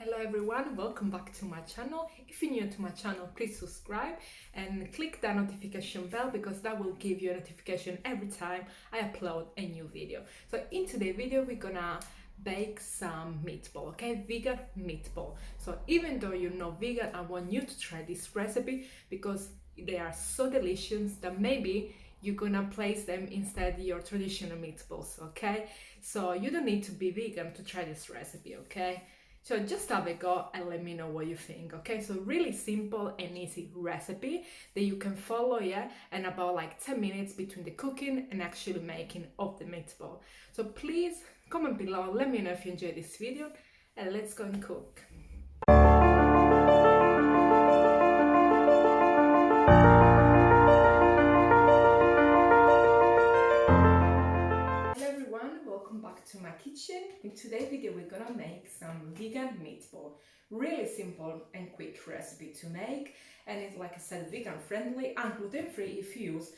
Hello everyone, welcome back to my channel. If you're new to my channel, please subscribe and click that notification bell because that will give you a notification every time I upload a new video. So in today's video, we're gonna bake some meatball, okay? Vegan meatball. So even though you're not vegan, I want you to try this recipe because they are so delicious that maybe you're gonna place them instead your traditional meatballs, okay? So you don't need to be vegan to try this recipe, okay? So just have a go and let me know what you think, okay? So really simple and easy recipe that you can follow, yeah? And about like 10 minutes between the cooking and actually making of the meatball. So please comment below, let me know if you enjoyed this video and let's go and cook. Welcome back to my kitchen. In today's video we're gonna make some vegan meatball. Really simple and quick recipe to make, and it's, like I said, vegan friendly and gluten free if you use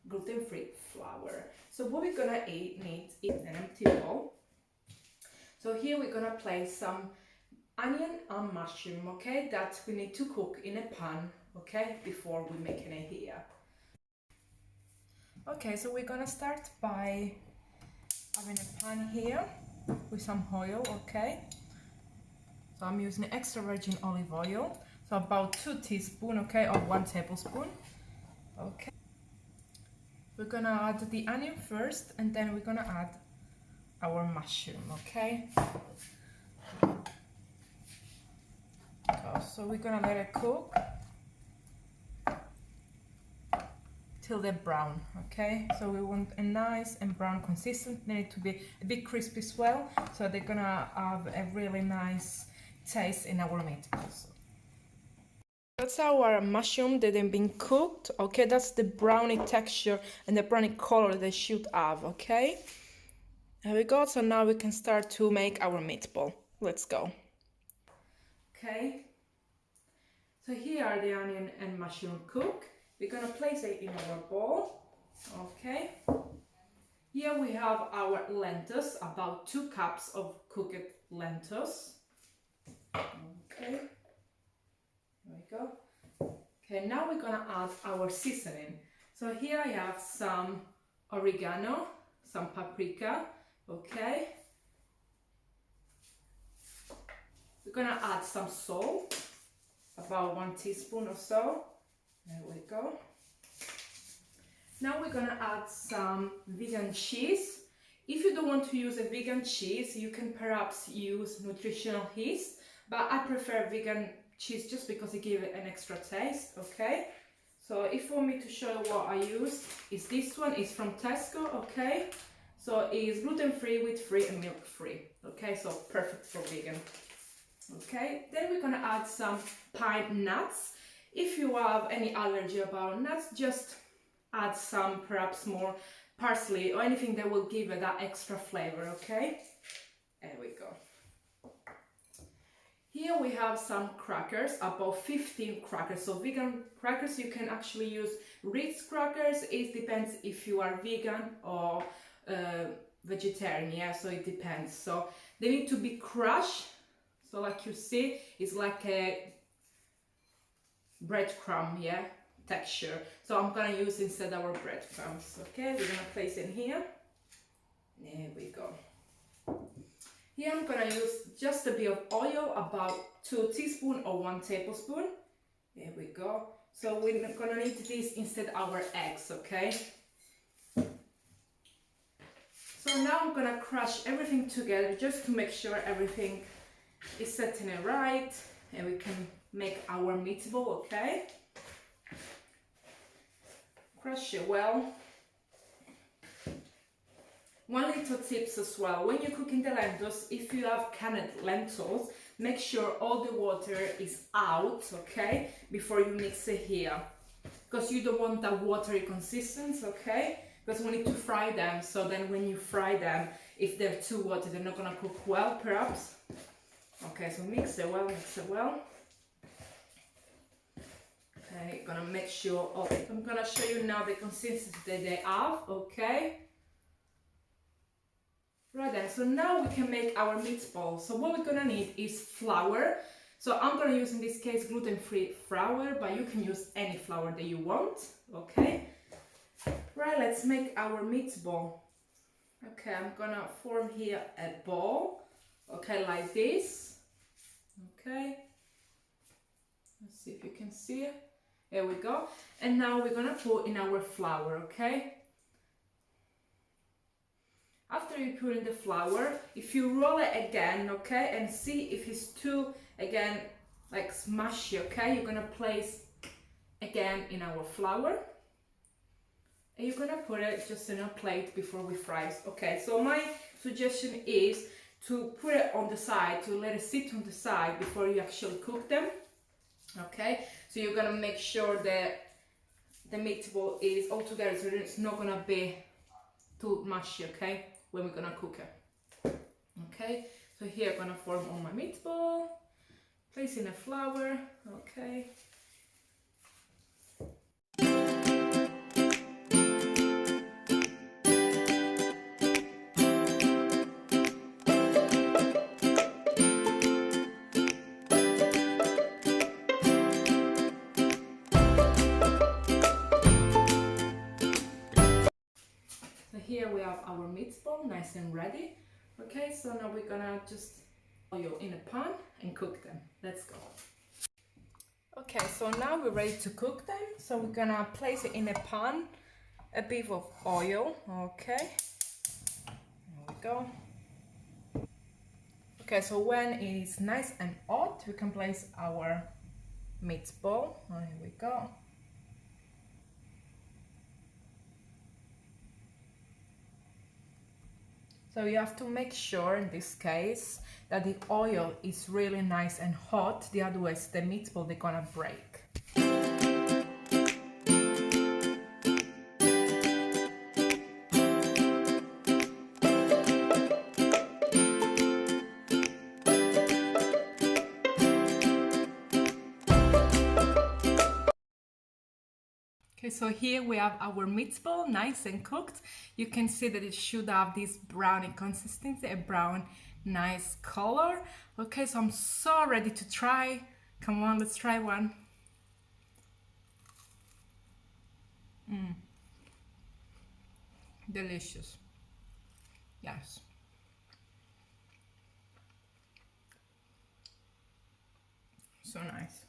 gluten free flour. So what we're gonna need is an empty bowl. So here we're gonna place some onion and mushroom, okay, that we need to cook in a pan, okay, before we make it here. Okay, so we're gonna start by having a pan here with some oil, okay? So I'm using extra virgin olive oil, so about 2 teaspoons, okay, or 1 tablespoon, okay? We're gonna add the onion first, and then we're gonna add our mushroom, okay? So we're gonna let it cook till they're brown, okay? So we want a nice and brown consistency. They need to be a bit crispy as well, so they're gonna have a really nice taste in our meatballs. That's our mushroom that have been cooked, okay? That's the brownie texture and the brownie color they should have, okay? There we go. So now we can start to make our meatball. Let's go. Okay. So here are the onion and mushroom cooked. We're gonna place it in our bowl, okay? Here we have our lentils, about 2 cups of cooked lentils. Okay, there we go. Okay, now we're gonna add our seasoning. So here I have some oregano, some paprika, okay? We're gonna add some salt, about 1 teaspoon or so. There we go. Now we're gonna add some vegan cheese. If you don't want to use a vegan cheese, you can perhaps use nutritional yeast, but I prefer vegan cheese just because it gives it an extra taste, okay? So if you want me to show you what I use, is this one, is from Tesco, okay? So it's gluten-free, wheat-free and milk-free, okay? So perfect for vegan. Okay, then we're gonna add some pine nuts. If you have any allergy about nuts, just add some, perhaps more parsley or anything that will give it that extra flavor, okay? There we go. Here we have some crackers, about 15 crackers. So vegan crackers, you can actually use Ritz crackers. It depends if you are vegan or vegetarian, yeah, so it depends. So they need to be crushed. So like you see, it's like a breadcrumb, yeah, texture. So I'm gonna use instead our breadcrumbs, okay? We're gonna place it here. There we go. Here I'm gonna use just a bit of oil, about 2 teaspoons or 1 tablespoon. There we go. So we're gonna need this instead our eggs, okay? So now I'm gonna crush everything together just to make sure everything is setting it right and we can make our meatball, okay? Crush it well. One little tips as well, when you're cooking the lentils, if you have canned lentils, make sure all the water is out, okay, before you mix it here, because you don't want that watery consistency, okay, because we need to fry them, so then when you fry them, if they're too watery, they're not gonna cook well, perhaps. Okay, so mix it well, mix it well. Okay, gonna make sure, I'm gonna show you now the consistency that they have, okay? Right then, so now we can make our meatballs. So what we're gonna need is flour. So I'm gonna use in this case gluten-free flour, but you can use any flour that you want, okay? Right, let's make our meatball. Okay, I'm gonna form here a ball, okay, like this, okay? Let's see if you can see it. There we go. And now we're gonna put in our flour, okay? After you put in the flour, if you roll it again, okay, and see if it's too, again, like smushy, okay, you're gonna place again in our flour. And you're gonna put it just in a plate before we fry it. Okay, so my suggestion is to put it on the side, to let it sit on the side before you actually cook them. Okay, so you're gonna make sure that the meatball is all together, so it's not gonna be too mushy, okay, when we're gonna cook it. Okay, so here I'm gonna form on my meatball, place in the flour, okay. So here we have our meatball, nice and ready. Okay, so now we're gonna just oil in a pan and cook them. Let's go. Okay, so now we're ready to cook them. So we're gonna place it in a pan, a bit of oil, okay. There we go. Okay, so when it is nice and hot, we can place our meatball. Oh, here we go. So you have to make sure in this case that the oil is really nice and hot, the otherwise the meatball they're gonna break. Okay, so here we have our meatball, nice and cooked. You can see that it should have this browny consistency, a brown, nice color. Okay, so I'm so ready to try. Come on, let's try one. Delicious. Yes. So nice.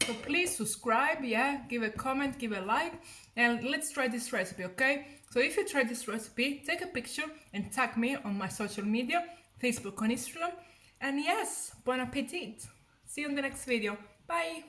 So please subscribe, yeah, give a comment, give a like, and let's try this recipe, okay? So if you try this recipe, take a picture and tag me on my social media, Facebook and Instagram. And yes, bon appetit. See you in the next video. Bye.